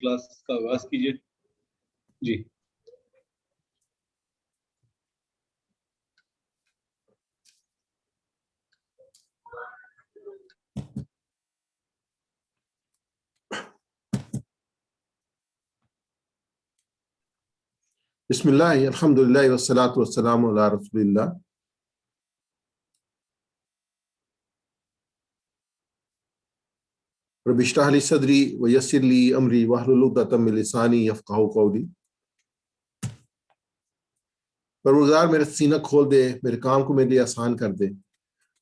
Class کا آغاز کیجیے جی۔ بسم اللہ الحمدللہ والصلاة والسلام علی رسول اللہ۔ رب اشرح لی صدری ویسر لی امری واحلل عقدۃ من لسانی یفقہوا قولی۔ پروردگار میرا سینہ کھول دے، میرے کام کو میرے لیے آسان کر دے،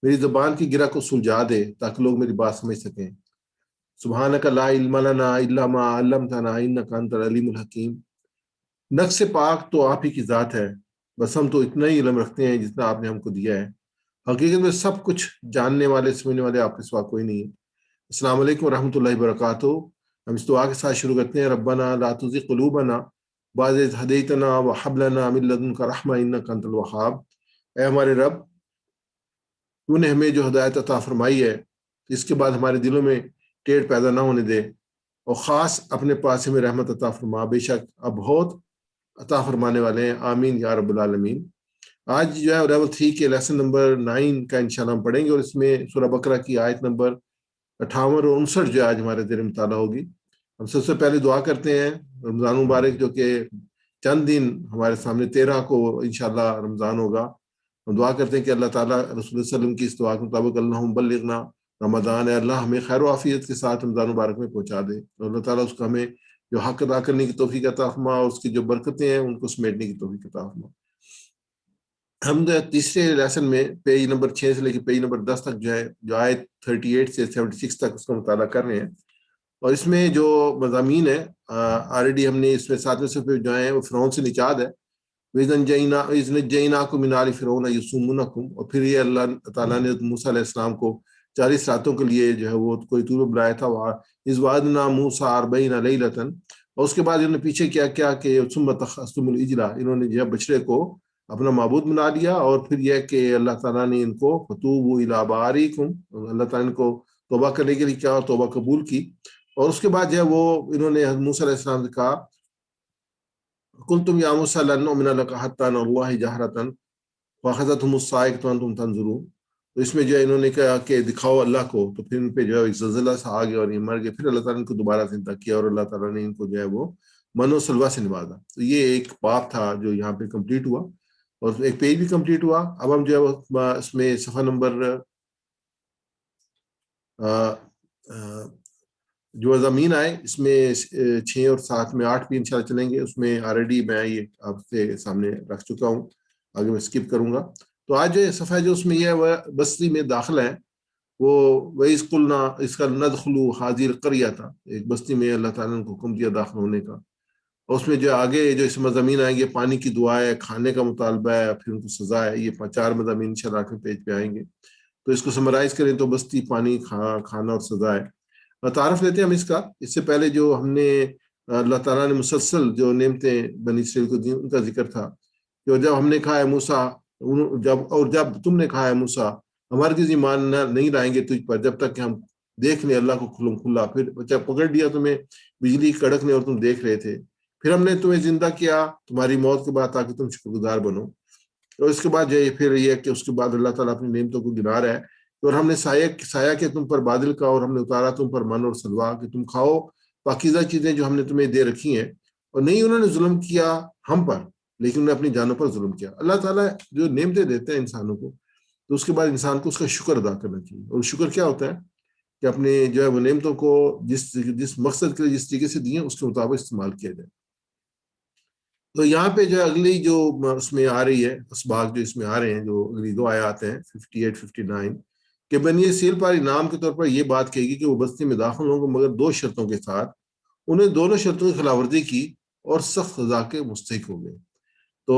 میری زبان کی گرہ کو سلجھا دے تاکہ لوگ میری بات سمجھ سکیں۔ سبحانک لا علم لنا الا ما علمتنا انک انت العلیم الحکیم۔ نقص سے پاک تو آپ ہی کی ذات ہے، بس ہم تو اتنا ہی علم رکھتے ہیں جتنا آپ نے ہم کو دیا ہے۔ حقیقت میں سب کچھ جاننے والے سمجھنے والے آپ کے سوا کوئی نہیں ہے۔ السلام علیکم ورحمۃ اللہ وبرکاتہ۔ ہم اس دعا کے ساتھ شروع کرتے ہیں، ربنا لا تزغ قلوبنا بعد اذ ہدیتنا وہب لنا من لدنک رحمۃ انک انت الوہاب۔ اے ہمارے رب، تو نے ہمیں جو ہدایت عطا فرمائی ہے اس کے بعد ہمارے دلوں میں ٹیڑھ پیدا نہ ہونے دے، اور خاص اپنے پاس ہمیں رحمت عطا فرما، بے شک اب بہت عطا فرمانے والے ہیں، آمین یا رب العالمین۔ آج جو ہے لیول 3 کے لیسن نمبر 9 کا انشاءاللہ ہم پڑھیں گے، اور اس میں سورہ بقرہ کی آیت نمبر 58 اور 59 جو آج ہمارے زیر مطالعہ ہوگی۔ ہم سب سے پہلے دعا کرتے ہیں رمضان مبارک جو کہ چند دن ہمارے سامنے 13 کو انشاءاللہ رمضان ہوگا، ہم دعا کرتے ہیں کہ اللہ تعالیٰ رسول اللہ علیہ وسلم کی اس دعا کے مطابق اللہم بلغنا رمضان، ہے اللہ ہمیں خیر و عافیت کے ساتھ رمضان مبارک میں پہنچا دے، اور اللہ تعالیٰ اس کو ہمیں جو حق ادا کرنے کی توفیق عطا فرما، اور اس کی جو برکتیں ہیں ان کو سمیٹنے کی توفیق عطا فرما۔ ہم تیسرے لیسن میں پیج نمبر 6 سے لے کے پیج نمبر 10 تک جو آیت 38 سے 76 تک اس کا مطالعہ کر رہے ہیں، اور اس میں جو مضامین ہے آلریڈی ہم نے اس میں 7ویں صفحے جو ہیں وہ فرعون سے نجات ہے، وَإِذْ نَجَّيْنَاكُم مِّنْ آلِ فِرْعَوْنَ يَسُومُونَكُمْ، اور پھر یہ اللہ تعالیٰ نے موسیٰ علیہ السلام کو 40 راتوں کے لیے جو ہے وہ کوئی طور بلایا تھا، اِذْ وَعَدْنَا مُوسَىٰ 40 لَيْلَةً، اور اس کے بعد انہوں نے پیچھے کیا کہ ثُمَّ اتَّخَذْتُمُ الْعِجْلَ، انہوں نے جو ہے بچڑے کو اپنا معبود بنا لیا، اور پھر یہ کہ اللہ تعالیٰ نے ان کو فَتُوبُوا إِلَىٰ بَارِئِكُمْ، اللہ تعالیٰ نے ان کو توبہ کرنے کے لیے کیا اور توبہ قبول کی، اور اس کے بعد جو ہے وہ انہوں نے موسیٰ علیہ السلام سے کہا قُلْتُمْ يَا مُوسَىٰ لَن نُؤْمِنَ لَكَ حَتَّىٰ نَرَى اللَّهَ جَهْرَةً فَأَخَذَتْهُمُ الصَّاعِقَةُ وَأَنْتُمْ تَنظُرُونَ۔ تو اس میں جو ہے انہوں نے کہا کہ دکھاؤ اللہ کو، تو پھر ان پہ جو ہے ایک زلزلہ سا آ گیا اور یہ مر گئے، پھر اللہ تعالیٰ نے ان کو دوبارہ زندہ کیا، اور اللہ تعالیٰ نے ان کو جو ہے وہ من و سلوہ سے نوازا۔ تو یہ ایک باب تھا جو یہاں پہ کمپلیٹ ہوا، اور ایک پیج بھی کمپلیٹ ہوا۔ اب ہم جو ہے اس میں صفحہ نمبر جو مضامین آئے اس میں 6 اور 7 میں 8 بھی انشاءاللہ چلیں گے، اس میں آلریڈی میں یہ آپ سے سامنے رکھ چکا ہوں، آگے میں سکپ کروں گا۔ تو آج جو صفحہ جو اس میں یہ ہے وہ بستی میں داخل ہے، وہ وَإِذْ قُلْنَا اس کا نَدْخُلُوا هَٰذِهِ الْقَرْيَةَ، ایک بستی میں اللہ تعالیٰ نے حکم دیا داخل ہونے کا، اور اس میں جو آگے جو اس مضامین آئیں گے، پانی کی دعا ہے، کھانے کا مطالبہ ہے، پھر ان کو سزا ہے، یہ 4 مضامین انشاءاللہ آخری پیج پہ آئیں گے۔ تو اس کو سمرائز کریں تو بستی، پانی، کھانا اور سزا ہے۔ تعارف لیتے ہیں ہم اس کا۔ اس سے پہلے جو ہم نے اللہ تعالیٰ نے مسلسل جو نعمتیں بنی اسرائیل کو دی ان کا ذکر تھا، کہ جب ہم نے کہا ہے موسیٰ، جب تم نے کہا ہے موسیٰ ہم ہرگز ایمان نہیں لائیں گے تجھ پر جب تک کہ ہم دیکھ لیں اللہ کو کھلم کھلا، پھر جب پکڑ لیا تمہیں بجلی کڑکنے اور تم دیکھ رہے تھے، پھر ہم نے تمہیں زندہ کیا تمہاری موت کے بعد تاکہ تم شکر گزار بنو، اور اس کے بعد جو ہے پھر یہ کہ اس کے بعد اللہ تعالیٰ اپنی نعمتوں کو گنا رہا ہے، اور ہم نے سایہ کے تم پر بادل کا، اور ہم نے اتارا تم پر من اور سلوا، کہ تم کھاؤ پاکیزہ چیزیں جو ہم نے تمہیں دے رکھی ہیں، اور نہیں انہوں نے ظلم کیا ہم پر لیکن انہوں نے اپنی جانوں پر ظلم کیا۔ اللہ تعالیٰ جو نعمتیں دیتے ہیں انسانوں کو، تو اس کے بعد انسان کو اس کا شکر ادا کرنا چاہیے، اور شکر کیا ہوتا ہے کہ اپنے جو ہے وہ نعمتوں کو جس مقصد کے لیے جس طریقے سے دیے اس کے مطابق استعمال کیا جائے۔ تو یہاں پہ جو اگلی جو اس میں آ رہی ہے اسباق جو اس میں آ رہے ہیں، جو اگلی 2 آیات ہیں 58 59، کہ بنی اسرائیل پر انعام کے طور پر یہ بات کہے گی کہ وہ بستی میں داخل ہوں گے مگر 2 شرطوں کے ساتھ، انہیں دونوں شرطوں کی خلاف ورزی کی اور سخت سزا کے مستحق ہو گئے۔ تو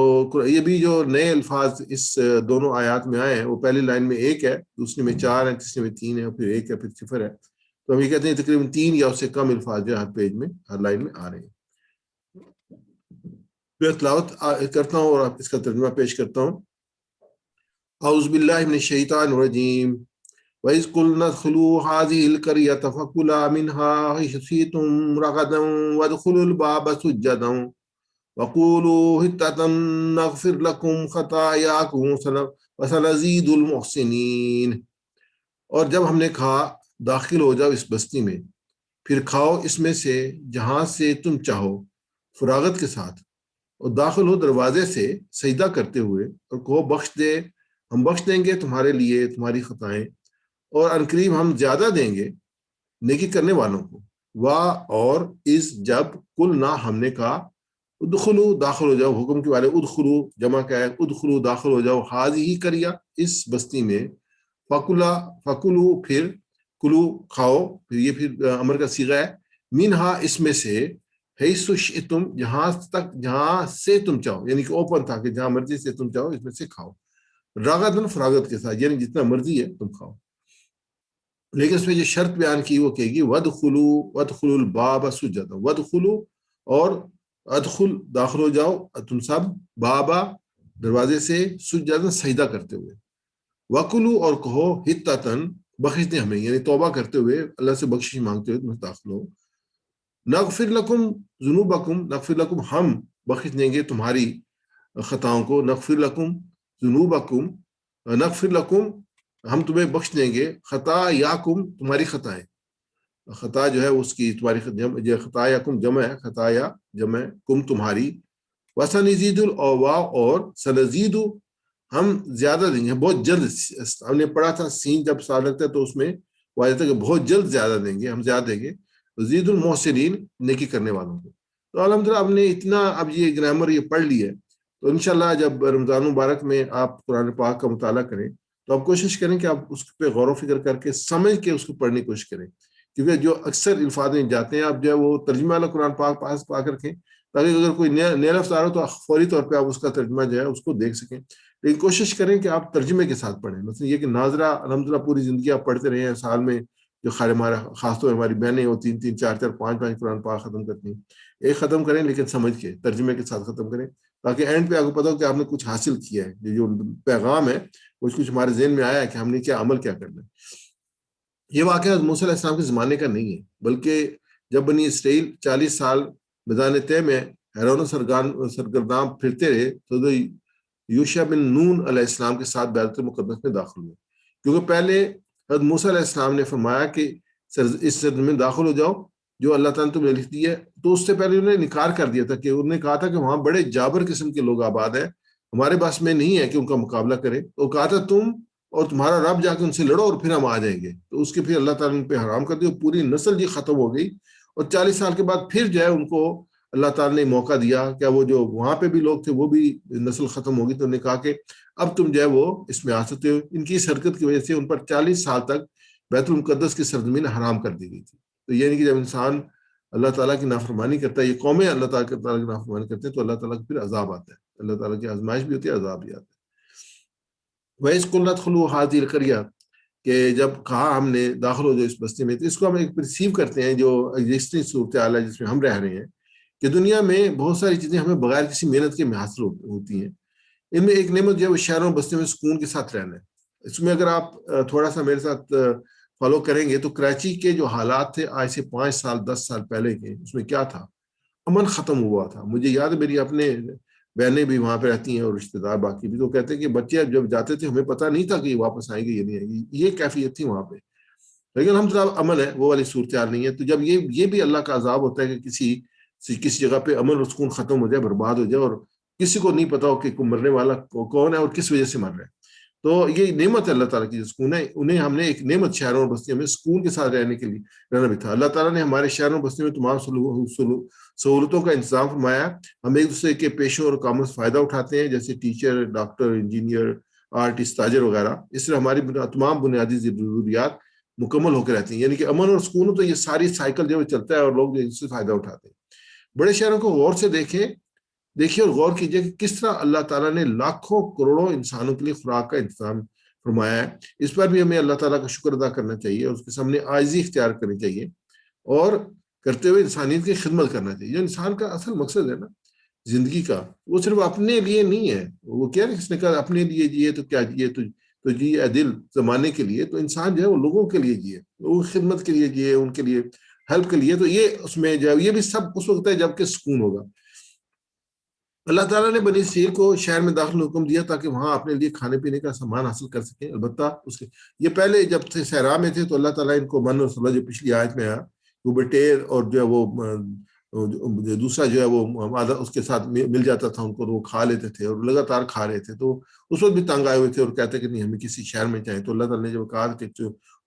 یہ بھی جو نئے الفاظ اس دونوں آیات میں آئے ہیں، وہ پہلی لائن میں 1 ہے، دوسری میں 4 ہے، تیسری میں 3 ہے، اور پھر 1 ہے، پھر 0 ہے۔ تو ہم یہ کہتے ہیں تقریباً 3 یا اس سے کم الفاظ جو ہر پیج میں ہر لائن میں آ رہے ہیں۔ میں تلاوت کرتا ہوں اور اس کا ترجمہ پیش کرتا ہوں۔ اعوذ باللہ من الشیطان الرجیم، وَإِذْ قُلْنَا ادْخُلُوا هَٰذِهِ الْقَرْيَةَ فَكُلُوا مِنْهَا حَيْثُ شِئْتُمْ رَغَدًا وَادْخُلُوا الْبَابَ سُجَّدًا وَقُولُوا حِطَّةٌ نَغْفِرْ لَكُمْ خَطَايَاكُمْ وَسَنَزِيدُ الْمُحْسِنِينَ۔ اور جب ہم نے کہا داخل ہو جاؤ اس بستی میں، پھر کھاؤ اس میں سے جہاں سے تم چاہو فراغت کے ساتھ، اور داخل ہو دروازے سے سجدہ کرتے ہوئے، اور کہو بخش دے، ہم بخش دیں گے تمہارے لیے تمہاری خطائیں، اور عنقریب ہم زیادہ دیں گے نیکی کرنے والوں کو۔ اور اس جب کل نہ ہم نے کہا ادخلو داخل ہو جاؤ، حکم کے والے ادخلو جمع کا ہے، ادخلو داخل ہو جاؤ، ہی کریا اس بستی میں، فکلو پھر کلو کھاؤ، پھر یہ پھر امر کا صیغہ ہے، منہا اس میں سے، حیث شئتم جہاں سے تم چاہو، یعنی کہ اوپن تھا کہ جہاں مرضی سے تم چاہو اس میں سے کھاؤ، راغدن فراغت کے ساتھ، یعنی جتنا مرضی ہے تم کھاؤ۔ لیکن اس میں جو شرط بیان کی وہ کہے گی وَادْخُلُوا الْبَابَ سُجَّدًا، وَادْخُلُوا اور ادخل داخل ہو جاؤ تم سب، بابا دروازے سے، سجدن سجدہ کرتے ہوئے، وَكُلُوا اور کہو حِطَّةً بخش دیں ہمیں، یعنی توبہ کرتے ہوئے اللہ سے بخشش مانگتے ہوئے تم داخل ہو، نغفر لکم ذنوبکم، نغفر لکم ہم بخش دیں گے تمہاری خطاؤں کو، نغفر لکم ذنوبکم، نغفر لکم ہم تمہیں بخش دیں گے، خطایاکم تمہاری خطائیں، خطا جو ہے اس کی تمہاری خطایاکم جمع ہے، خطایا جمع کم تمہاری، وسنزید اور سنزید ہم زیادہ دیں گے، بہت جلد، ہم نے پڑھا تھا سین جب سا لگتا ہے تو اس میں وہ آتا ہے کہ بہت جلد زیادہ دیں گے، ہم زیادہ دیں گے، زید المحسنین نیکی کرنے والوں کو۔ تو الحمدللہ اب نے اتنا اب یہ گرامر یہ پڑھ لی ہے، تو انشاءاللہ جب رمضان مبارک میں آپ قرآن پاک کا مطالعہ کریں تو آپ کوشش کریں کہ آپ اس پہ غور و فکر کر کے سمجھ کے اس کو پڑھنے کی کوشش کریں، کیونکہ جو اکثر الفاظ میں جاتے ہیں آپ جو ہے وہ ترجمہ والا قرآن پاک پاس پا کر رکھیں، تاکہ اگر کوئی نیا لفظ آ رہا ہو تو فوری طور پہ آپ اس کا ترجمہ جو ہے اس کو دیکھ سکیں، لیکن کوشش کریں کہ آپ ترجمے کے ساتھ پڑھیں۔ مثلا یہ کہ ناظرہ الحمدللہ پوری زندگی آپ پڑھتے رہے ہیں، سال میں جو خاص طور ہماری بہنیں وہ 3 4 5 قرآن پاک ختم کرتی ہیں، ایک ختم کریں لیکن سمجھ کے ترجمے کے ساتھ ختم کریں، تاکہ اینڈ پہ آپ کو پتا ہو کہ آپ نے کچھ حاصل کیا ہے، جو پیغام ہے کچھ ہمارے ذہن میں آیا ہے کہ ہم نے کیا عمل کیا کرنا ہے۔ یہ واقعہ موسیٰ علیہ السلام کے زمانے کا نہیں ہے، بلکہ جب بنی اسرائیل 40 سال میدان طے میں حیران سرگرداں پھرتے رہے تو یوشع بن نون علیہ السلام کے ساتھ بیت المقدس میں داخل ہوئے، کیونکہ پہلے حضرت موسیٰ علیہ السلام نے فرمایا کہ اس سرزمین میں داخل ہو جاؤ جو اللہ تعالیٰ نے تمہیں لکھ دی ہے، تو اس سے پہلے انہوں نے انکار کر دیا تھا، کہ انہوں نے کہا تھا کہ وہاں بڑے جابر قسم کے لوگ آباد ہیں، ہمارے پاس میں نہیں ہے کہ ان کا مقابلہ کریں، تو کہا تھا تم اور تمہارا رب جا کے ان سے لڑو اور پھر ہم آ جائیں گے، تو اس کے پھر اللہ تعالیٰ نے پہ حرام کر دیا، پوری نسل جی ختم ہو گئی، اور 40 سال کے بعد پھر جو ہے ان کو اللہ تعالیٰ نے موقع دیا، کیا وہ جو وہاں پہ بھی لوگ تھے وہ بھی نسل ختم ہوگی، تو انہوں نے کہا کہ اب تم جو ہے وہ اس میں آ سکتے ہو۔ ان کی اس حرکت کی وجہ سے ان پر 40 سال تک بیت المقدس کی سرزمین حرام کر دی گئی تھی۔ تو یہ نہیں کہ جب انسان اللہ تعالیٰ کی نافرمانی کرتا ہے، یہ قومیں اللہ تعالیٰ کی نافرمانی کرتے ہیں تو اللہ تعالیٰ کا پھر عذاب آتا ہے، اللہ تعالیٰ کی آزمائش بھی ہوتی ہے، عذاب بھی آتا ہے۔ وَإِذْ قُلْنَا ادْخُلُوا هَٰذِهِ الْقَرْيَةَ کہ جب کہا ہم نے داخل ہو جو اس بستی میں، تو اس کو ہم ایک پرسیو کرتے ہیں جو ایگزسٹنگ صورتحال ہے جس میں ہم رہ رہے ہیں، کہ دنیا میں بہت ساری چیزیں ہمیں بغیر کسی محنت کے حاصل ہوتی ہیں، ان میں ایک نعمت جو ہے وہ شہروں بستیوں میں سکون کے ساتھ رہنا ہے۔ اس میں اگر آپ تھوڑا سا میرے ساتھ فالو کریں گے تو کراچی کے جو حالات تھے آج سے 5 سال 10 سال پہلے کے، اس میں کیا تھا، امن ختم ہوا تھا۔ مجھے یاد ہے میری اپنے بہنیں بھی وہاں پہ رہتی ہیں اور رشتہ دار باقی بھی، تو کہتے ہیں کہ بچے جب جاتے تھے ہمیں پتہ نہیں تھا کہ یہ واپس آئیں گے یہ نہیں آئیں گے، یہ کیفیت تھی وہاں پہ، لیکن الحمدللہ امن ہے، وہ والی صورتحال نہیں ہے۔ تو جب یہ بھی اللہ کا عذاب ہوتا ہے کہ کسی جگہ پہ امن اور سکون ختم ہو جائے، برباد ہو جائے، اور کسی کو نہیں پتا ہو کہ مرنے والا کون ہے اور کس وجہ سے مر رہا ہے، تو یہ نعمت ہے اللہ تعالیٰ کی جو سکون ہے، انہیں ہم نے ایک نعمت شہروں اور بستیوں میں سکون کے ساتھ رہنے کے لیے رہنا بھی تھا۔ اللہ تعالیٰ نے ہمارے شہروں اور بستیوں میں تمام سہولتوں کا انتظام فرمایا، ہم ایک دوسرے کے پیشوں اور کاموں سے فائدہ اٹھاتے ہیں، جیسے ٹیچر، ڈاکٹر، انجینئر، آرٹسٹ، تاجر وغیرہ، اس سے ہماری تمام بنیادی ضروریات مکمل ہو کے رہتی ہیں، یعنی کہ امن اور سکون ہو تو یہ ساری سائیکل جو چلتا ہے اور لوگ اس سے فائدہ اٹھاتے ہیں۔ بڑے شہروں کو غور سے دیکھیے اور غور کیجئے کہ کس طرح اللہ تعالیٰ نے لاکھوں کروڑوں انسانوں کے لیے خوراک کا انتظام فرمایا ہے، اس پر بھی ہمیں اللہ تعالیٰ کا شکر ادا کرنا چاہیے، اور اس کے سامنے عاجزی اختیار کرنی چاہیے، اور کرتے ہوئے انسانیت کی خدمت کرنا چاہیے۔ جو انسان کا اصل مقصد ہے نا زندگی کا، وہ صرف اپنے لیے نہیں ہے، وہ کیا اس نے کہا اپنے لیے جیے تو کیا جیے، تو جی اے دل زمانے کے لیے، تو انسان جو ہے وہ لوگوں کے لیے جیے، لوگوں کی خدمت کے لیے جیے، ان کے لیے ہیلپ کے لیے. تو یہ اس میں جو ہے یہ بھی سب اس وقت ہے جب کہ سکون ہوگا. اللہ تعالیٰ نے بنی اسرائیل کو شہر میں داخل حکم دیا تاکہ وہاں اپنے لیے کھانے پینے کا سامان حاصل کر سکیں. البتہ اس کے یہ پہلے جب تھے صحرا میں تھے تو اللہ تعالیٰ ان کو من اور صلاح جو پچھلی آیت میں آیا وہ بٹیر اور جو ہے وہ دوسرا جو ہے وہ اس کے ساتھ مل جاتا تھا ان کو، وہ کھا لیتے تھے اور لگاتار کھا رہے تھے. تو اس وقت بھی تنگ آئے ہوئے تھے اور کہتے کہ نہیں ہمیں کسی شہر میں چاہیے. تو اللہ تعالیٰ نے جب کہا کہ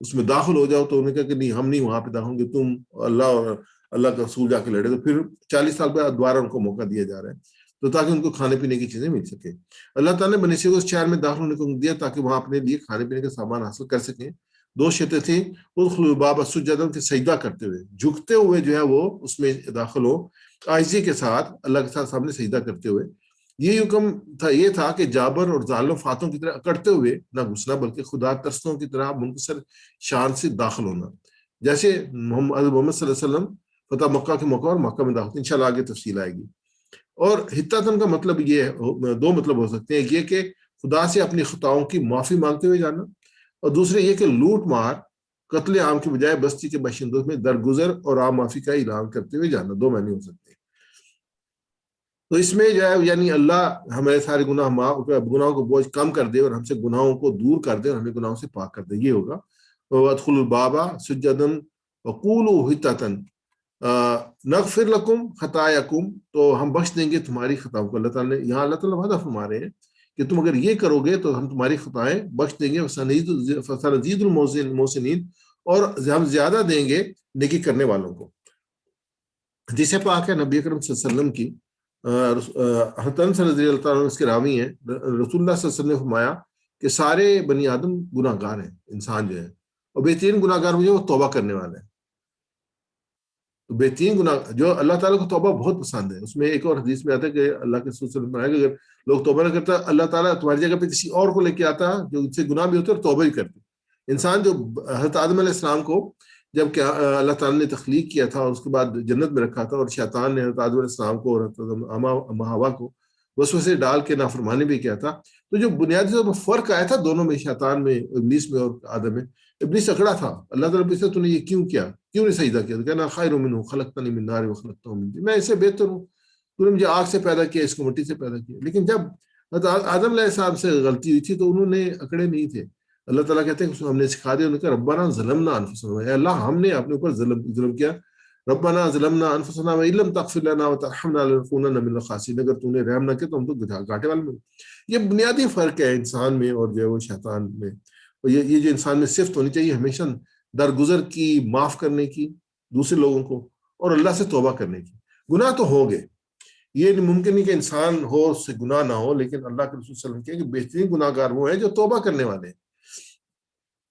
اس میں داخل ہو جاؤ تو انہوں نے کہا کہ نہیں ہم نہیں وہاں پہ داخل ہوں گے، تم اللہ اور اللہ کا رسول جا کے لڑے. تو پھر 40 سال بعد دوبارہ ان کو موقع دیا جا رہا ہے تو تاکہ ان کو کھانے پینے کی چیزیں مل سکے. اللہ تعالیٰ نے بنی اسرائیل کو اس شہر میں داخل ہونے کو دیا تاکہ وہاں اپنے لیے کھانے پینے کا سامان حاصل کر سکیں. 2 شرطیں تھیں، ادخلوا الباب سجدا کے سجدہ کرتے ہوئے، جھکتے ہوئے جو ہے وہ اس میں داخل ہو، عاجزی کے ساتھ اللہ کے ساتھ سامنے سجدہ کرتے ہوئے. یہ حکم تھا، یہ تھا کہ جابر اور ظالم فاتوں کی طرح اکڑتے ہوئے نہ گھسنا بلکہ خدا ترسوں کی طرح منکسر شان سے داخل ہونا، جیسے محمد صلی اللہ علیہ وسلم فتح مکہ کے موقع اور مکہ میں داخل. انشاءاللہ آگے تفصیل آئے گی. اور حتاتن کا مطلب یہ ہے، 2 مطلب ہو سکتے ہیں، یہ کہ خدا سے اپنی خطاؤں کی معافی مانگتے ہوئے جانا، اور دوسرے یہ کہ لوٹ مار قتل عام کے بجائے بستی کے باشندوں میں درگزر اور عام معافی کا اعلان کرتے ہوئے جانا. 2 معنی ہو سکتے ہیں. تو اس میں جو ہے یعنی اللہ ہمارے سارے گناہوں کو بوجھ کم کر دے اور ہم سے گناہوں کو دور کر دے اور ہمیں گناہوں سے پاک کر دے. یہ ہوگا وادخلوا الباب سجدا وقولوا حطۃ نغفر لکم خطایاکم، تو ہم بخش دیں گے تمہاری خطاؤں کو. اللہ تعالیٰ نے یہاں اللہ تعالیٰ وعدہ فرما رہے ہیں کہ تم اگر یہ کرو گے تو ہم تمہاری خطائیں بخش دیں گے. فسنزید المحسنین، اور ہم زیادہ دیں گے نیکی کرنے والوں کو. حدیث پاک ہے نبی اکرم صلی اللہ علیہ وسلم کی، حسن رضی اللہ تعالیٰ اس کے راوی ہیں، رسول اللہ صلی اللہ علیہ وسلم نے فرمایا کہ سارے بنی آدم گناہ گار ہیں، انسان جو ہے، اور بہترین گناہ گار جو وہ توبہ کرنے والے ہیں. تو بہترین گناہ جو اللہ تعالیٰ کو توبہ بہت پسند ہے. اس میں ایک اور حدیث میں آتا ہے کہ اللہ کے رسول صلی اللہ علیہ وسلم نے کہ اگر لوگ توبہ نہ کرتا اللہ تعالیٰ تمہاری جگہ پہ کسی اور کو لے کے آتا جو ان سے گناہ بھی ہوتے اور توبہ ہی کرتے. انسان جو حضرت آدم علیہ السلام کو جب کہ اللہ تعالیٰ نے تخلیق کیا تھا اور اس کے بعد جنت میں رکھا تھا، اور شیطان نے حضرت آدم علیہ السلام کو اور حضرت حوا کو وسوسے ڈال کے نافرمانی بھی کیا تھا، تو جو بنیادی طور پر فرق آیا تھا دونوں میں، شیطان میں، ابلیس میں اور آدم میں، ابلیس اکڑا تھا. اللہ تعالیٰ پوچھتا تو نے یہ کیوں کیا، کیوں نہیں سجدہ کیا؟ تو کہنا خیر منہ خلقتنی من نار وخلقتہ من طین، میں اس سے بہتر ہوں، تو نے مجھے آگ سے پیدا کیا، اس کو مٹی سے پیدا کیا. لیکن جب آدم علیہ السلام سے غلطی ہوئی تھی تو انہوں نے اکڑے نہیں تھے. اللہ تعالیٰ کہتے ہیں ہم نے سکھا دیا، انہوں نے کہا ربنا ظلمنا انفسنا، اے اللہ ہم نے اپنے اوپر ظلم کیا. ربنا ظلمنا انفسنا وان لم تغفر لنا وترحمنا لنكونن من الخاسرین، اگر تو نے رحم نہ کیا تو ہم تو گھاٹے والے میں. یہ بنیادی فرق ہے انسان میں اور جو ہے وہ شیطان میں. اور یہ جو انسان میں صفت ہونی چاہیے ہمیشہ درگزر کی، معاف کرنے کی دوسرے لوگوں کو، اور اللہ سے توبہ کرنے کی. گناہ تو ہوں گے، یہ ممکن نہیں کہ انسان ہو اس سے گناہ نہ ہو، لیکن اللہ کے رسول صلی اللہ علیہ وسلم کہے کہ بہترین گناہ گار وہ ہیں جو توبہ کرنے والے ہیں.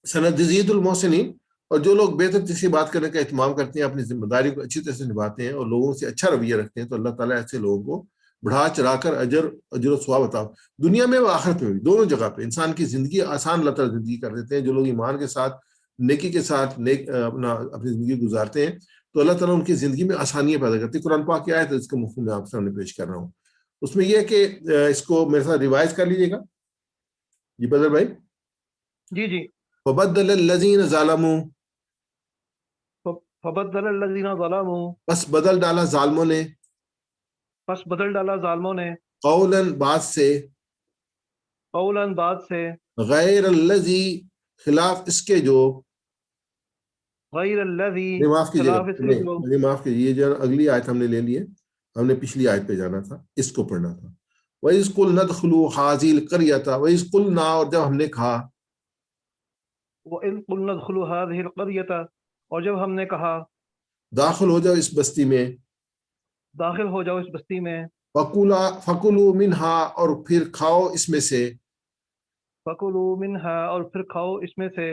سنجزی المحسنین، اور جو لوگ بہتر تیسری بات کرنے کا اہتمام کرتے ہیں، اپنی ذمہ داری کو اچھی طرح سے نبھاتے ہیں اور لوگوں سے اچھا رویہ رکھتے ہیں، تو اللہ تعالیٰ ایسے لوگوں کو بڑھا چڑھا کر اجر و ثواب عطا، دنیا میں و آخرت میں بھی، دونوں جگہ پہ انسان کی زندگی آسان اللہ تعالیٰ زندگی کر دیتے ہیں. جو لوگ ایمان کے ساتھ نیکی کے ساتھ اپنی زندگی گزارتے ہیں تو اللہ تعالیٰ ان کی زندگی میں آسانیاں پیدا کرتے ہیں. قرآن پاک کی آیت ہے اس کا مفہوم میں آپ کے سامنے پیش کر رہا ہوں. اس میں یہ ہے کہ اس کو میرے ساتھ ریوائز کر لیجیے گا. جی بدر بھائی. جی. فبدل الذین ظلموا، فبدل الذین ظلموا، بس بدل ڈالا ظالموں نے، پس بدل ڈالا ظالموں نے، قولا بات سے، قولا بات سے، غیر الذی خلاف اس کے جو، غیر الذی معاف کیجیے خلاف اس کے جو، گا، معاف کیجیے، یہ جو اگلی آیت ہم نے لے لی ہے، ہم نے پچھلی آیت پہ جانا تھا، اس کو پڑھنا تھا. وَإِذْ قُلْنَا ادْخُلُوا هَٰذِهِ الْقَرْيَةَ، وَإِذْ قُلْنَا، اور جب ہم نے کہا، وَإِذْ قُلْنَا ادْخُلُوا هَٰذِهِ الْقَرْيَةَ، اور جب ہم نے کہا داخل ہو جاؤ اس بستی میں، داخل ہو جاؤ اس بستی میں، فَكُلُوا مِنْهَا، اور پھر کھاؤ اس میں سے، فَكُلُوا مِنْهَا، اور پھر کھاؤ اس میں سے،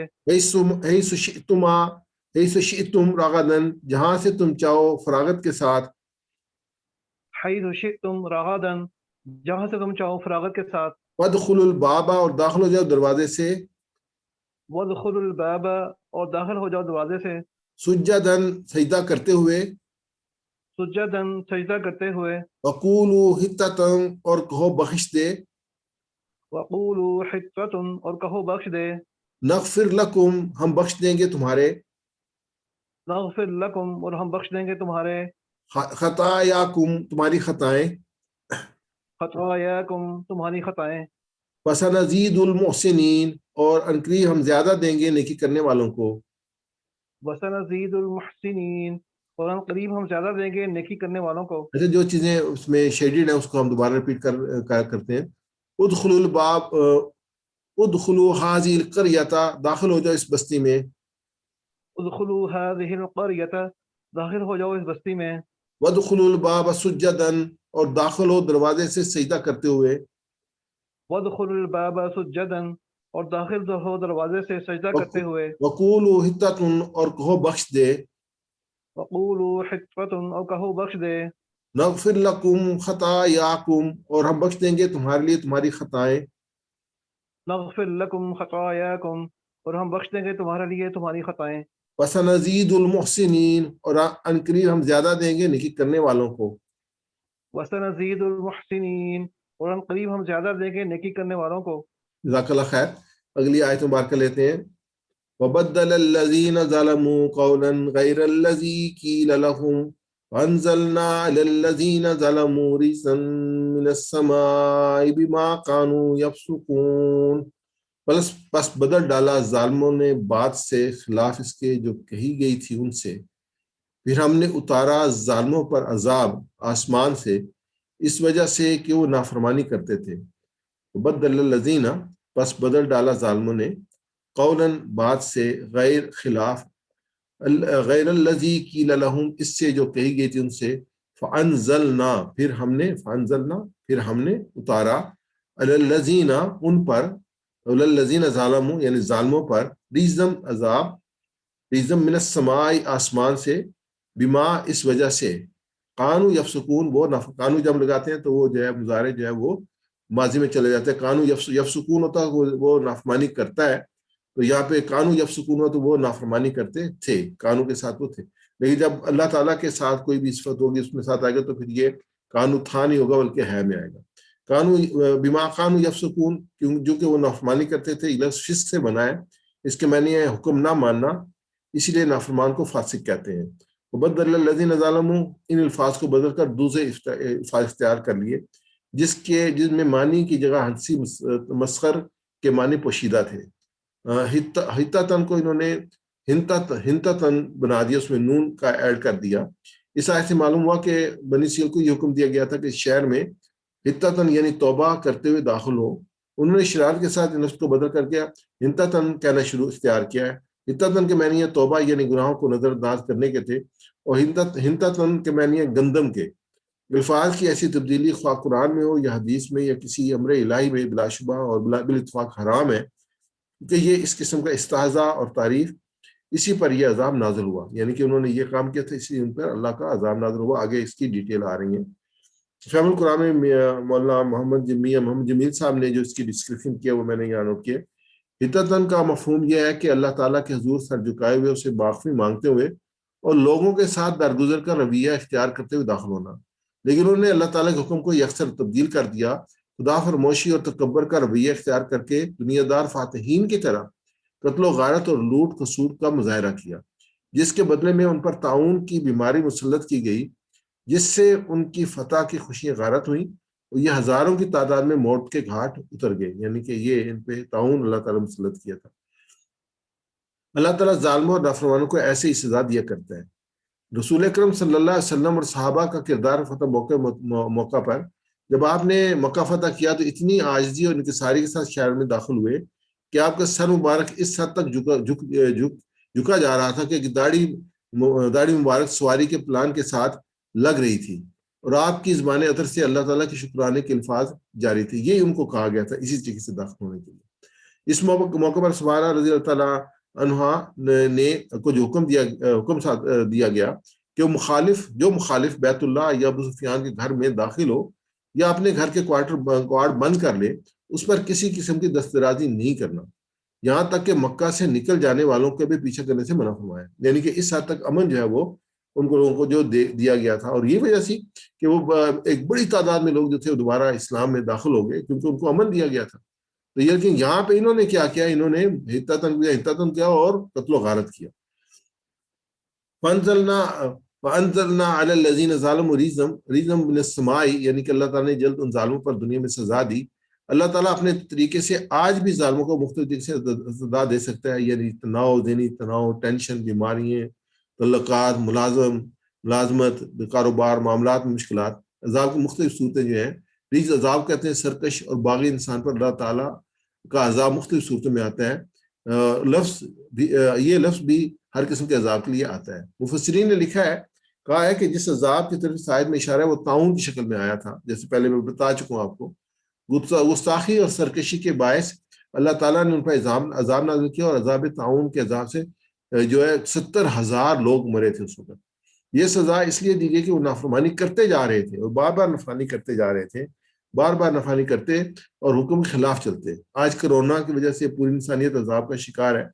حَيْثُ شِئْتُمْ رَغَدًا، جہاں سے تم چاہو فراغت کے ساتھ، حَيْثُ شِئْتُمْ رَغَدًا، جہاں سے تم چاہو فراغت کے ساتھ، وَادْخُلُوا الْبَابَ، اور داخل ہو جاؤ دروازے سے، وَادْخُلُوا الْبَابَ، اور داخل ہو جاؤ دروازے سے، سجداً، سجدہ کرتے ہوئے، سجداً، سجدہ کرتے ہوئے، وَقُولُوا حِطَّةً، اور کہو بخش دے، وقولوا حطة اور کہو بخش دے، نغفر لکم ہم بخش دیں گے تمہارے، نغفر لکم اور ہم بخش دیں گے تمہارے، خطایاکم تمہاری خطائیں، خطایاکم تمہاری خطائیں، وسنزید المحسنین اور عنقریب ہم زیادہ دیں گے نیکی کرنے والوں کو۔ وسنزید المحسنین اور ہم قریب ہم زیادہ دیں گے نیکی کرنے والوں کو۔ اچھا، جو چیزیں اس میں شیڈڈ ہیں اس کو ہم دوبارہ ریپیٹ کرتے ہیں۔ ادخلوا الباب، ادخلوا هذه القرية، داخل ہو جاؤ اس بستی میں، ادخلوا هذه القرية داخل ہو جاؤ اس بستی میں، وادخلوا الباب سجدا اور داخل ہو دروازے سے سجدہ کرتے ہوئے، وادخلوا الباب سجدا اور داخل ہو دروازے سے سجدہ کرتے ہوئے، وقولوا حطۃ اور کہو بخش دے، وقولوا حطة اور کہو بخش دے، نغفر لکم خطایاکم اور ہم بخش دیں گے تمہارے لیے تمہاری خطائیں، نغفر لکم خطایاکم اور ہم بخش دیں گے تمہارے لیے تمہاری خطائیں، وسنزید المحسنین اور عنقریب ہم زیادہ دیں گے نیکی کرنے والوں کو۔ وسنزید المحسنین اور ہم قریب ہم زیادہ دیں گے نیکی کرنے والوں کو۔ جزاک اللہ خیر۔ اگلی آیت مبارکہ لیتے ہیں۔ وبدل الذين ظلموا قولا غير الذي قيل لهم وانزلنا على الذين ظلموا رجزا من السماء بما كانوا يفسقون، پس بدل ڈالا ظالموں نے بات سے خلاف اس کے جو کہی گئی تھی ان سے، پھر ہم نے اتارا ظالموں پر عذاب آسمان سے اس وجہ سے کہ وہ نافرمانی کرتے تھے۔ بدل الذین، پس بدل ڈالا ظالموں نے، قولاً بات سے، غیر خلاف، غیر الذی قیل لہم اس سے جو کہی گئی تھی ان سے، فانزلنا پھر ہم نے اتارا، علی الذین ان پر، علی الذین ظلموا یعنی ظالموں پر، رجزم عذاب، رجزم من السماء آسمان سے، بما اس وجہ سے، قانو یفسقون وہ قانو جب لگاتے ہیں تو وہ جو ہے مضارع جو ہے وہ ماضی میں چلے جاتے ہیں، قانو یفسقون ہوتا ہے وہ نافرمانی کرتا ہے، تو یہاں پہ قانو یفسقون ہو تو وہ نافرمانی کرتے تھے، قانو کے ساتھ وہ تھے، لیکن جب اللہ تعالیٰ کے ساتھ کوئی بھی صفت ہوگی اس میں ساتھ آئے گا تو پھر یہ قانو تھا نہیں ہوگا بلکہ ہے میں آئے گا۔ قانو بما قانو یفسقون، جو کہ وہ نافرمانی کرتے تھے، لفظ فسق سے بنا ہے، اس کے معنی ہے حکم نہ ماننا، اسی لیے نافرمان کو فاسق کہتے ہیں۔ وبدل الذین ظلموا، ان الفاظ کو بدل کر دوسرے الفاظ اختیار کر لیے جس میں معنی کی جگہ ہنسی مسخر کے معنی پوشیدہ تھے۔ حطتن کو انہوں نے ہنتتن بنا دیا، اس میں نون کا ایڈ کر دیا۔ اس آیت سے معلوم ہوا کہ بنی اسرائیل کو یہ حکم دیا گیا تھا کہ اس شہر میں حطتن یعنی توبہ کرتے ہوئے داخل ہو، انہوں نے شرارت کے ساتھ لفظ کو بدل کر کے ہنتتن کہنا اختیار کیا ہے۔ حطتن کے معنی ہے توبہ یعنی گناہوں کو نظر انداز کرنے کے تھے، اور ہنتتن کے معنی ہے گندم کے۔ الفاظ کی ایسی تبدیلی خواہ قرآن میں ہو یا حدیث میں یا کسی امر الہی میں بلا شبہ اور بالاتفاق حرام ہے، کہ یہ اس قسم کا استہزاء اور تعریف، اسی پر یہ عذاب نازل ہوا، یعنی کہ انہوں نے یہ کام کیا تھا، اسی ان پر اللہ کا عذاب نازل ہوا۔ آگے اس کی ڈیٹیل آ رہی ہیں۔ فہم القرآن میں مولانا محمد جمیل صاحب نے جو اس کی ڈسکرپشن کیا وہ میں نے یہاں نوٹ کیا۔ حطتن کا مفہوم یہ ہے کہ اللہ تعالیٰ کے حضور سر جھکائے ہوئے اسے معافی مانگتے ہوئے اور لوگوں کے ساتھ درگزر کا رویہ اختیار کرتے ہوئے داخل ہونا، لیکن انہوں نے اللہ تعالیٰ کے حکم کو یکسر تبدیل کر دیا، خدا فرموشی اور تکبر کا رویہ اختیار کر کے دنیا دار فاتحین کی طرح قتل و غارت اور لوٹ کسوٹ کا مظاہرہ کیا، جس کے بدلے میں ان پر طاعون کی بیماری مسلط کی گئی، جس سے ان کی فتح کی خوشیاں غارت ہوئیں اور یہ ہزاروں کی تعداد میں موت کے گھاٹ اتر گئے، یعنی کہ یہ ان پہ طاعون اللہ تعالیٰ مسلط کیا تھا۔ اللہ تعالیٰ ظالموں اور نافرمانوں کو ایسے ہی سزا دیا کرتا ہے۔ رسول اکرم صلی اللہ علیہ وسلم اور صحابہ کا کردار فتح موقع پر جب آپ نے مکہ فتح کیا تو اتنی عاجزی اور انکساری کے ساتھ شہر میں داخل ہوئے کہ آپ کا سر مبارک اس حد تک جھکا جا رہا تھا کہ داڑھی مبارک سواری کے پلان کے ساتھ لگ رہی تھی، اور آپ کی زبان عطر سے اللہ تعالیٰ کے شکرانے کے الفاظ جاری تھے۔ یہی ان کو کہا گیا تھا اسی طریقے سے داخل ہونے کے لیے۔ اس موقع پر سبحانہ رضی اللہ تعالیٰ عنہ نے کو جو حکم دیا گیا کہ جو مخالف بیت اللہ یا ابو سفیان کے گھر میں داخل ہو یا اپنے گھر کے کوارٹر بند کر لے، اس پر کسی قسم کی دسترازی نہیں کرنا، یہاں تک کہ مکہ سے نکل جانے والوں کے بھی پیچھا کرنے سے منع فرمایا، یعنی کہ اس حد تک امن جو ہے وہ ان کو لوگوں کو جو دیا گیا تھا، اور یہ وجہ سی کہ وہ ایک بڑی تعداد میں لوگ جو تھے وہ دوبارہ اسلام میں داخل ہو گئے کیونکہ ان کو امن دیا گیا تھا۔ تو یہ لیکن یہاں پہ انہوں نے کیا کیا, انہوں نے حتتن کیا اور قتل و غارت کیا. فَأَنزَلْنَا عَلَى الَّذِينَ ظَلَمُوا رِجْزًا مِّنَ السَّمَاءِ, یعنی کہ اللہ تعالیٰ نے جلد ان ظالموں پر دنیا میں سزا دی. اللہ تعالیٰ اپنے طریقے سے آج بھی ظالموں کو مختلف طریقے سے سزا دے سکتا ہے, یعنی تناؤ, ذہنی تناؤ, ٹینشن, بیماریاں, تعلقات, ملازمت, کاروبار, معاملات میں مشکلات, عذاب کی مختلف صورتیں جو ہیں. رجز عذاب کہتے ہیں سرکش اور باغی انسان پر اللہ تعالیٰ کا عذاب مختلف صورتوں میں آتا ہے. یہ لفظ بھی ہر قسم کے عذاب کے لیے آتا ہے. مفسرین نے لکھا ہے, کہا ہے کہ جس عذاب کی طرف آیت میں اشارہ ہے وہ طاعون کی شکل میں آیا تھا, جیسے پہلے میں بتا چکا ہوں آپ کو. گستاخی اور سرکشی کے باعث اللہ تعالیٰ نے ان پر عذاب نازل کیا, اور عذاب طاعون کے عذاب سے جو ہے 70,000 لوگ مرے تھے اس وقت. یہ سزا اس لیے دی گئی کہ وہ نافرمانی کرتے جا رہے تھے, اور بار بار نافرمانی کرتے جا رہے تھے, بار بار نافرمانی کرتے اور حکم کے خلاف چلتے. آج کرونا کی وجہ سے پوری انسانیت عذاب کا شکار ہے.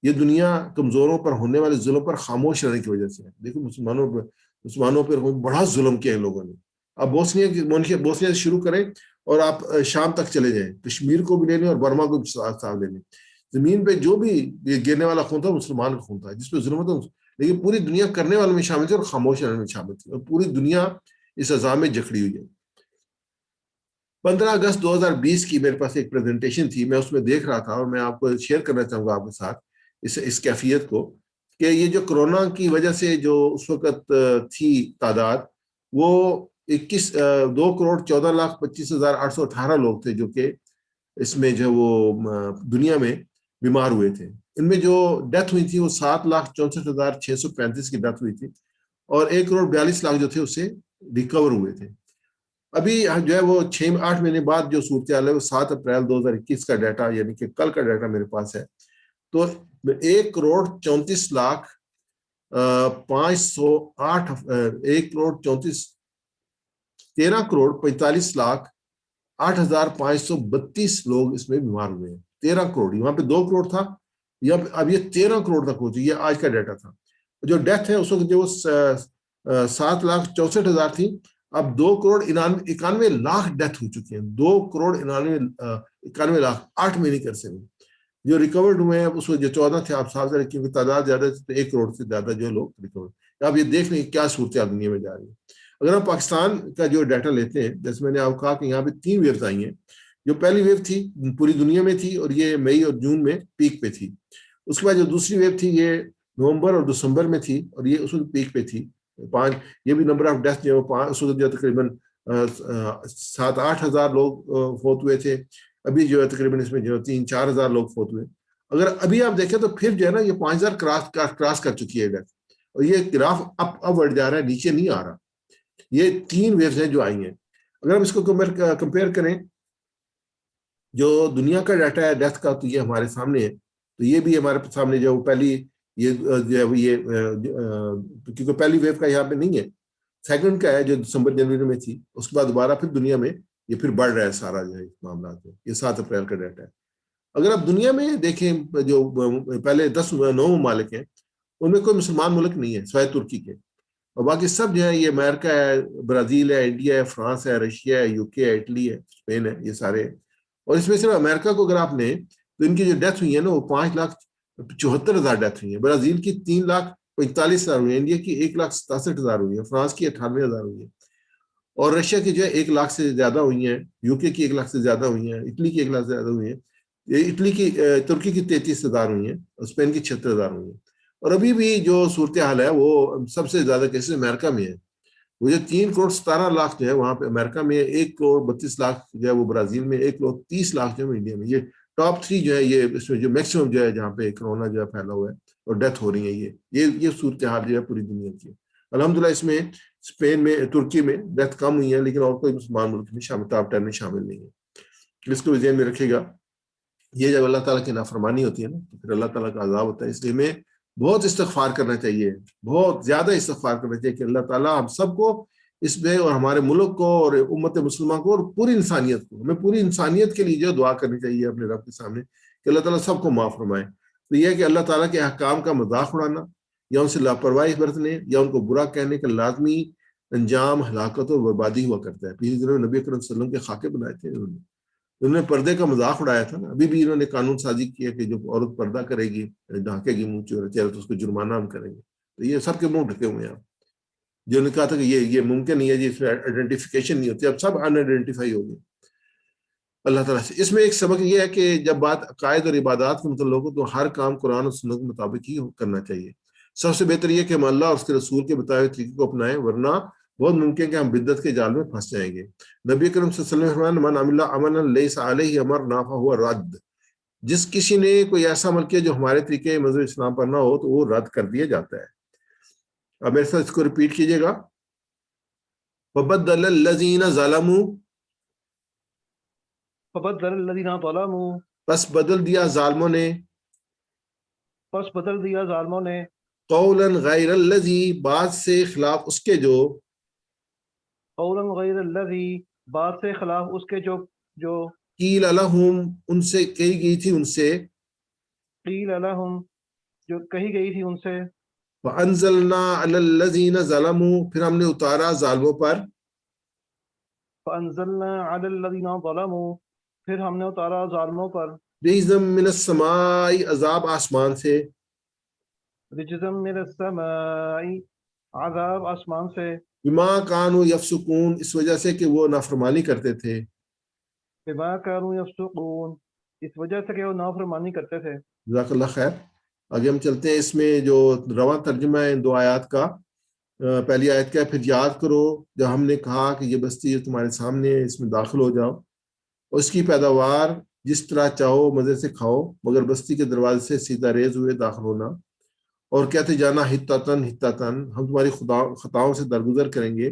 یہ دنیا کمزوروں پر ہونے والے ظلم پر خاموش رہنے کی وجہ سے ہے. دیکھو مسلمانوں پر بڑا ظلم کیا ان لوگوں نے. اب بوسنیا سے شروع کریں اور آپ شام تک چلے جائیں, کشمیر کو بھی لے لیں اور برما کو بھی ساتھ لے لیں. زمین پہ جو بھی گرنے والا خون تھا مسلمان کا خون تھا, جس پہ ظلم تھا, لیکن پوری دنیا کرنے والوں میں شامل تھی اور خاموش رہنے میں شامل تھی, اور پوری دنیا اس عذاب میں جکڑی ہوئی ہے. 15 اگست 2020 کی میرے پاس ایک پریزنٹیشن تھی, میں اس میں دیکھ رہا تھا, اور میں آپ کو شیئر کرنا چاہوں گا آپ کے ساتھ اس کیفیت کو, کہ یہ جو کرونا کی وجہ سے جو اس وقت تھی تعداد, وہ 2,14,25,818 لوگ تھے جو کہ اس میں جو وہ دنیا میں بیمار ہوئے تھے. ان میں جو ڈیتھ ہوئی تھی وہ 7,64,635 کی ڈیتھ ہوئی تھی, اور 1,42,00,000 جو تھے اس سے ریکور ہوئے تھے. ابھی جو ہے وہ 6-8 مہینے بعد جو صورتحال ہے وہ 7 اپریل 2021 کا ڈیٹا, یعنی کہ کل کا ڈیٹا میرے پاس ہے, تو 1,34,05,8 13,45,08,532 لوگ اس میں بیمار ہوئے ہیں. 13 کروڑ, یہاں پہ 2 کروڑ تھا, اب یہ 13 کروڑ تک ہو چکی ہے. آج کا ڈیٹا تھا. جو ڈیتھ ہے اس وقت جو 7,64,000 تھی, اب 2,91,00,000 ڈیتھ ہو چکی ہیں. 2,91,00,000 8 مہینے کر سے. جو ریکورڈ ہوئے ہیں اس وقت جو 14 تھے, آپ صاحب سے, کیونکہ تعداد زیادہ تھی تو 1 کروڑ سے زیادہ جو لوگ ریکور. آپ یہ دیکھ لیں کیا صورتحال دنیا میں جا رہی ہے. اگر ہم پاکستان کا جو ڈیٹا لیتے ہیں, جیسے میں نے آپ کہا کہ یہاں پہ 3 ویوز آئی ہیں. جو پہلی ویو تھی پوری دنیا میں تھی, اور یہ مئی اور جون میں پیک پہ تھی. اس کے بعد جو دوسری ویو تھی یہ نومبر اور دسمبر میں تھی, اور یہ اس وقت پیک پہ تھی. 5, یہ بھی نمبر آف ڈیتھ جو 5, اس وقت جو تقریباً 7-8 ہزار لوگ فوت ہوئے تھے. ابھی جو ہے تقریباً اس میں جو 3-4 ہزار لوگ فوت ہوئے. اگر ابھی آپ دیکھیں تو پھر جو ہے نا یہ 5,000 کراس کر چکی ہے ڈیتھ, اور یہ گراف اب بڑھ جا رہا ہے, نیچے نہیں آ رہا. یہ 3 ویوز ہیں جو آئی ہیں. اگر ہم اس کو کمپیئر کریں جو دنیا کا ڈیٹا ہے ڈیتھ کا, تو یہ ہمارے سامنے ہے. تو یہ بھی ہمارے سامنے جو پہلی یہ کیونکہ پہلی ویو کا یہاں پہ نہیں ہے, سیکنڈ کا ہے جو دسمبر جنوری میں تھی. اس کے بعد دوبارہ پھر دنیا میں یہ پھر بڑھ رہا ہے سارا جو ہے معاملات میں. یہ 7 اپریل کا ڈیٹا ہے. اگر آپ دنیا میں دیکھیں جو پہلے 9 ممالک ہیں, ان میں کوئی مسلمان ملک نہیں ہے سوائے ترکی کے, اور باقی سب جو ہے یہ امریکہ ہے, برازیل ہے, انڈیا ہے, فرانس ہے, رشیا ہے, UK ہے, اٹلی ہے, اسپین ہے, یہ سارے. اور اس میں صرف امریکہ کو اگر آپ لیں تو ان کی جو ڈیتھ ہوئی ہے نا وہ 5,74,000 ڈیتھ ہوئی ہے. برازیل کی 3,45,000 ہوئی ہے, انڈیا کی 1,67,000 ہوئی ہے, فرانس کی 98,000 ہوئی ہے, اور رشیا کی جو ہے 1 لاکھ سے زیادہ ہوئی ہیں, UK کی 1 لاکھ سے زیادہ ہوئی ہیں, اٹلی کی 1 لاکھ سے زیادہ ہوئی ہیں, ترکی کی 33,000 ہوئی ہیں, اور اسپین کی 76,000 ہوئی ہیں. اور ابھی بھی جو صورتحال ہے وہ سب سے زیادہ کیسز امریکہ میں ہے. وہ جو 3,17,00,000 جو ہے وہاں پہ امریکہ میں, 1,32,00,000 جو ہے وہ برازیل میں, 1,30,00,000 جو ہے انڈیا میں. یہ ٹاپ 3 جو ہے یہ اس میں جو میکسیمم جو ہے جہاں پہ کرونا جو ہے پھیلا ہوا ہے اور ڈیتھ ہو رہی ہے. یہ صورتحال جو ہے پوری دنیا کی ہے. الحمدللہ اس میں اسپین میں, ترکی میں ڈیتھ کم ہوئی ہے, لیکن اور کوئی مسلمان ملک میں ٹاپ 10 میں شامل نہیں ہے. اس کو ذہن میں رکھے گا. یہ جب اللہ تعالیٰ کی نافرمانی ہوتی ہے نا تو پھر اللہ تعالیٰ کا عذاب ہوتا ہے. اس لیے ہمیں بہت استغفار کرنا چاہیے, بہت زیادہ استغفار کرنا چاہیے کہ اللہ تعالیٰ ہم سب کو اس میں, اور ہمارے ملک کو, اور امت مسلمہ کو, اور پوری انسانیت کو, ہمیں پوری انسانیت کے لیے جو دعا کرنی چاہیے اپنے رب کے سامنے کہ اللہ تعالیٰ سب کو معاف فرمائے. تو یہ ہے کہ اللہ تعالیٰ کے احکام کا مذاق اڑانا یا ان سے لاپرواہی برتنے یا ان کو برا کہنے کا لازمی انجام ہلاکت اور بربادی ہوا کرتا ہے. نبی اکرم صلی اللہ علیہ وسلم کے خاکے بنائے تھے انہوں نے. انہوں نے پردے کا مذاق اڑایا تھا نا. ابھی بھی انہوں نے قانون سازی کیا کہ جو عورت پردہ کرے گی ڈھانکے گی منہ چہرہ تو اس کو جرمانہ ہم کریں گے. تو یہ سب کے منہ ڈھکے ہوئے ہیں. جو نے کہا تھا کہ یہ ممکن نہیں ہے جی، اس میں آئیڈینٹیفیکیشن نہیں ہوتی، اب سب ان آئیڈینٹیفائی ہو گئے اللہ تعالیٰ سے. اس میں ایک سبق یہ ہے کہ جب بات عقائد اور عبادات کے متعلق ہو تو ہر کام قرآن اور سنت کے مطابق ہی کرنا چاہیے. سب سے بہتر یہ کہ ہم اللہ اور اس کے رسول کے بتائے ہوئے طریقے کو اپنائیں، ورنہ بہت ممکن ہے کہ ہم بدعت کے جال میں پھنس جائیں گے. نبی کریم صلی اللہ علیہ وسلم فرمایا من عمل عملا لیس علیہ امرنا فہو رد. جس کسی نے کوئی ایسا عمل کیا جو ہمارے طریقے مذہب اسلام پر نہ ہو تو وہ رد کر دیا جاتا ہے. اب میرے ساتھ اس کو ریپیٹ کیجیے گا. فبدل الذین ظلموا، فبدل الذین ظلموا، بس بدل دیا ظالموں نے، پس بدل دیا ظالموں نے، قولا غیر الذی، بات سے خلاف اس کے جو، قولا غیر الذی، بات سے خلاف اس کے جو قیل لہم، ان سے کہی گئی تھی ان سے، قیل لہم، جو کہی گئی تھی ان سے، فانزلنا علی الذین ظلموا، پھر ہم نے اتارا ظالموں پر، فانزلنا علی الذین ظلموا، پھر ہم نے اتارا ظالموں پر، رجزا من السماء، عذاب آسمان سے، رجزم من السماء، عذاب آسمان سے، بما کانوا یفسقون، اس وجہ سے کہ وہ نافرمانی کرتے تھے، بما کانوا یفسقون، اس وجہ سے کہ وہ نافرمانی کرتے تھے. جزاک اللہ خیر. آگے ہم چلتے ہیں. اس میں جو رواں ترجمہ ہے ان دو آیات کا، پہلی آیت کا ہے پھر یاد کرو جب ہم نے کہا کہ یہ بستی تمہارے سامنے ہے، اس میں داخل ہو جاؤ، اور اس کی پیداوار جس طرح چاہو مزے سے کھاؤ، مگر بستی کے دروازے سے سیدھا ریز ہوئے داخل ہونا، اور کہتے جانا حتتن حتتن، ہم تمہاری خطاؤں سے درگزر کریں گے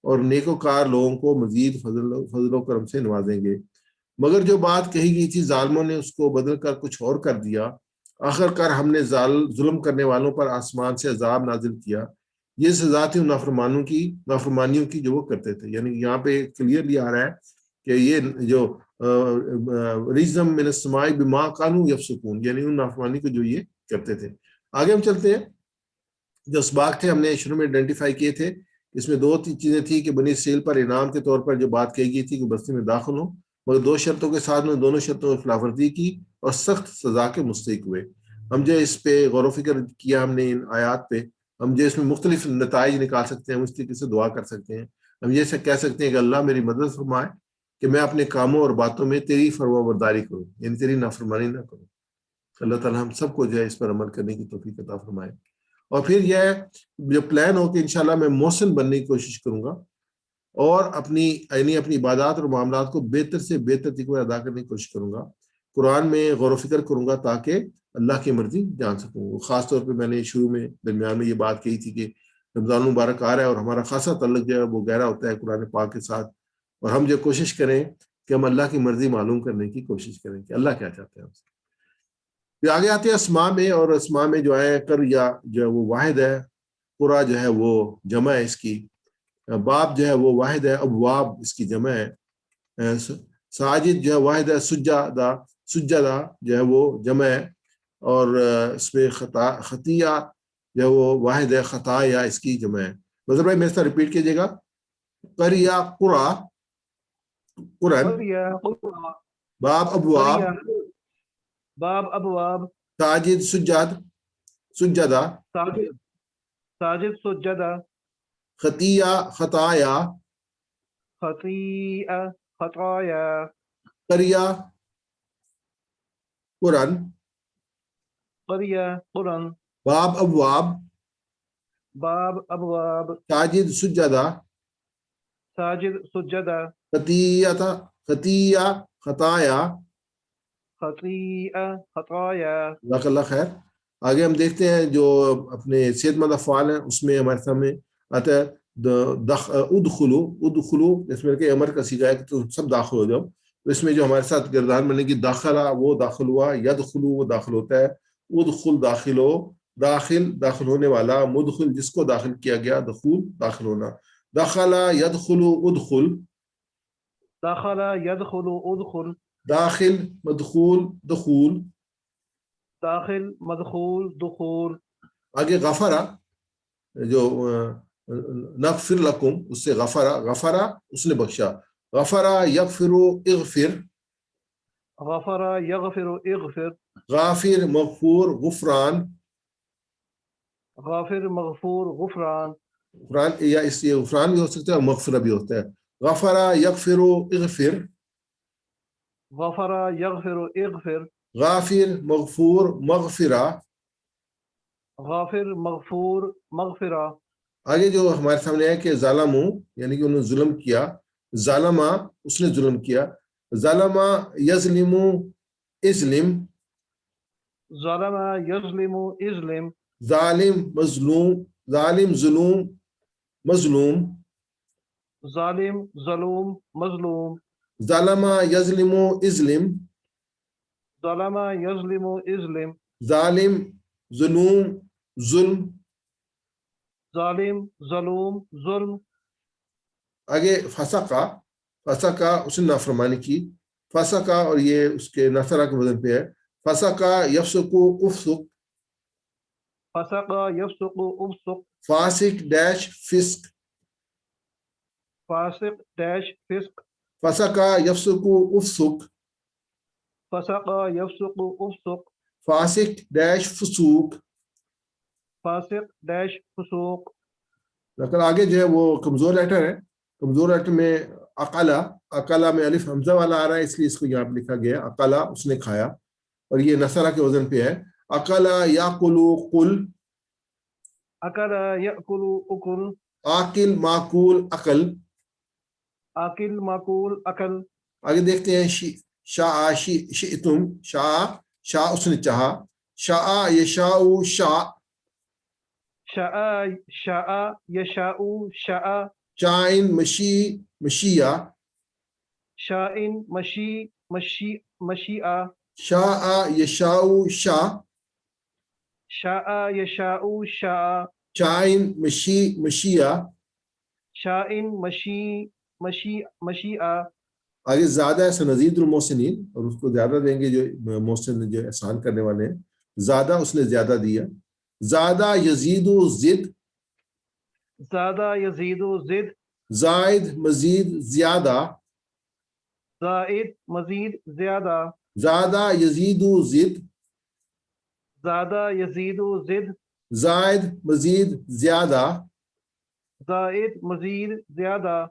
اور نیکوکار لوگوں کو مزید فضل و کرم سے نوازیں گے. مگر جو بات کہی گئی تھی ظالموں نے اس کو بدل کر کچھ اور کر دیا. آخر کار ہم نے ظلم کرنے والوں پر آسمان سے عذاب نازل کیا. یہ سزا تھی ان نافرمانیوں کی جو وہ کرتے تھے. یعنی یہاں پہ کلیئرلی آ رہا ہے کہ یہ جو رجزم من السماء بما کانوا یفسقون، یعنی ان نافرمانی کو جو یہ کرتے تھے. آگے ہم چلتے ہیں. جو اسباق تھے ہم نے شروع میں آئیڈینٹیفائی کیے تھے. اس میں دو چیزیں تھیں کہ بنی اسرائیل پر انعام کے طور پر جو بات کہی گئی تھی کہ بستی میں داخل ہوں، مگر دو شرطوں کے ساتھ میں دونوں شرطوں کی خلاف ورزی کی اور سخت سزا کے مستحق ہوئے. ہم جو اس پہ غور و فکر کیا ہم نے ان آیات پہ، ہم جو اس میں مختلف نتائج نکال سکتے ہیں، ہم اس طریقے سے دعا کر سکتے ہیں. ہم یہ کہہ سکتے ہیں کہ اللہ میری مدد فرمائے کہ میں اپنے کاموں اور باتوں میں تیری فرما برداری کروں، یعنی تیری نافرمانی نہ کروں. اللہ تعالیٰ ہم سب کو جو ہے اس پر عمل کرنے کی توفیق عطا فرمائے. اور پھر یہ جو پلان ہو کہ انشاءاللہ میں محسن بننے کی کوشش کروں گا اور اپنی عبادات اور معاملات کو بہتر سے بہتر طریقے میں ادا کرنے کی کوشش کروں گا. قرآن میں غور و فکر کروں گا تاکہ اللہ کی مرضی جان سکوں. خاص طور پہ میں نے شروع میں درمیان میں یہ بات کہی تھی کہ رمضان المبارک آ رہا ہے اور ہمارا خاصا تعلق جو ہے وہ گہرا ہوتا ہے قرآن پاک کے ساتھ، اور ہم جو کوشش کریں کہ ہم اللہ کی مرضی معلوم کرنے کی کوشش کریں کہ اللہ کیا چاہتے ہیں ہم سے. پھر آگے آتے ہیں اسماء میں، اور اسماء میں جو ہے کر یا جو ہے وہ واحد ہے، قرا جو ہے وہ جمع ہے، اس کی باب جو ہے وہ واحد ہے، ابواب اس کی جمع ہے، ساجد جو ہے واحد ہے، سجدہ جو ہے وہ جمع ہے، اور اس میں خطیہ جو ہے وہ واحد ہے، خطایا اس کی جمع ہے. مطلب بھائی میرے ساتھ ریپیٹ کیجیے گا. قریا قرا، قرآن، باب ابواب، باب ابواب، ساجد سجدہ، ساجد سجدہ، خطیہ خطایا، خطیئہ خطایا، قریا قرآن، قریہ قرآن، باب ابواب، باب ابواب، ساجد سجدہ، ساجد سجدہ، خطیہ خطایا. خطیئہ خطایا. جزاک اللہ خیر. آگے ہم دیکھتے ہیں جو اپنے صحت مند افعال ہیں اس میں ہمارے سامنے آتا ہے ادخلو، اس میں کہ امر کا صیغہ ہے کہ تو سب داخل ہو جاؤ. تو اس میں جو ہمارے ساتھ گردان بنے گی داخلہ، وہ داخل ہوا، یدخلو وہ داخل ہوتا ہے، ادخل داخل ہو، داخل ہونے والا، مدخل جس کو داخل کیا گیا، دخول داخل ہونا. دخل یدخل ادخل، دخل يدخل ادخل، داخل مدخول دخول. داخل مدخول دخول. آگے غفرہ جو نغفر لکم، اس سے غفرہ اس نے بخشا، غفرہ یغفر اغفر، غفر يغفر اغفر غافر مغفور غفران غافر مغفور غفران قرآن یا اس یہ غفران بھی ہو سکتا ہے اور مغفرہ بھی ہوتا ہے غفر یغفر اغفر غفر يغفر اغفر غافر مغفور مغفرہ غافر مغفور مغفرہ آگے جو ہمارے سامنے ہے کہ ظالموں یعنی کہ انہوں نے ظلم کیا ظالمہ اس نے ظلم کیا ظالمہ یظلم اظلم ظلم يظلم اظلم ظالم مظلوم ظالم ظلوم مظلوم ظالم ظلوم مظلوم ظالمہ یظلم اظلم ظلم يظلم اظلم ظالم ظلوم ظلم ظالم ظلوم ظلم آگے فسقہ فسقہ اس نے نافرمانی کی فسقہ اور یہ اس کے نصرہ کے وزن پہ ہے فسقہ یفسق افسق فسق يفسق افسق فاسق ڈیش فسق فاسق ڈیش فسق فسقہ یفسق افسق فسق يفسق افسق فاسق ڈیش فسوق فاسق ڈیش فسوق لیکن آگے جو ہے وہ کمزور لیٹر ہے کمزور لیٹر میں اقلا میں الف حمزہ والا آ رہا ہے اس لیے اس کو یہاں پہ لکھا گیا ہے اقلا اس نے کھایا اور یہ نصرہ کے وزن پہ ہے اقلا یاقلو قل اکل یاکل اکل عاقل معقول عقل عاقل معقول عقل آگے دیکھتے ہیں شاء شئتم شاء اس نے چاہا شاء یشاء شاء شاء شاء یشاء شاء شائن مشی مشیہ شائن مشی مشیئہ شاء یشاء شاء شاء یشاء شاء شائن مشی مشیہ شائن مشیئہ آگے زیادہ ہے سنزید المحسنین اور اس کو زیادہ دیں گے جو محسن جو احسان کرنے والے ہیں زیادہ اس نے زیادہ دیا زیادہ یزید زد زادہ یزید زد زائد مزید زیادہ زائد مزید زیادہ زیادہ یزید زد زادہ یزید زد زائد مزید زیادہ زائد مزید زیادہ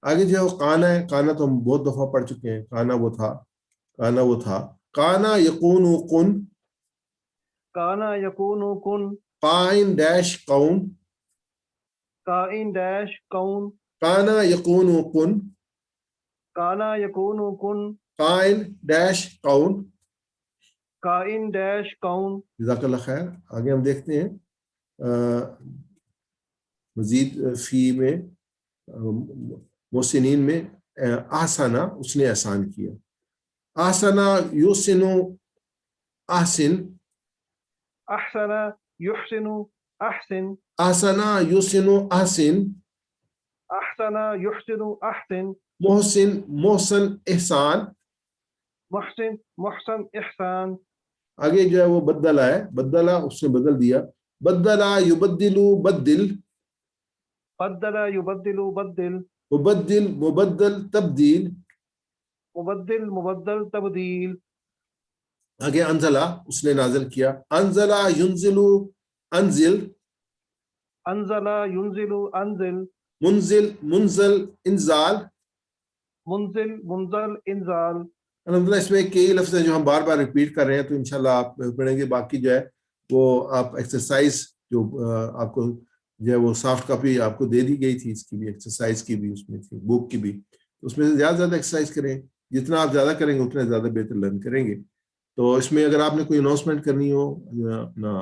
آگے جو کانا ہے کانا تو ہم بہت دفعہ پڑھ چکے ہیں کانا وہ تھا کانا یکون کن کانا یکون کن قائن ڈیش قوم کائن ڈیش کون کانا یکون کن کانا یکون کن قائن ڈیش قوم کائن ڈیش کون جزاک اللہ خیر آگے ہم دیکھتے ہیں مزید فی میں محسنین میں احسانہ اس نے احسان کیا احسانہ یحسن احسن احسن یحسن احسن احسانہ یحسن احسن احسن یحسن احسن محسن محسن احسان محسن محسن احسان آگے جو ہے وہ بدلا ہے بدلا اس نے بدل دیا بدلا یبدل بدل بدل یبدل بدل مبدل مبدل تبدیل مبدل مبدل تبدیل آگے انزلہ اس نے نازل کیا انزلہ ینزل انزل انزل ینزل انزل منزل منزل انزال منزل منزل انزال الحمدللہ اس میں کئی لفظ ہیں جو ہم بار بار ریپیٹ کر رہے ہیں تو انشاءاللہ آپ پڑھیں گے باقی جو ہے وہ آپ ایکسرسائز جو آپ کو جو ہے وہ سافٹ کاپی آپ کو دے دی گئی تھی اس کی بھی ایکسرسائز کی بھی اس میں تھی بک کی بھی اس میں سے زیادہ زیادہ ایکسرسائز کریں جتنا آپ زیادہ کریں گے اتنا زیادہ بہتر لرن کریں گے تو اس میں اگر آپ نے کوئی اناؤنسمنٹ کرنی ہو اپنا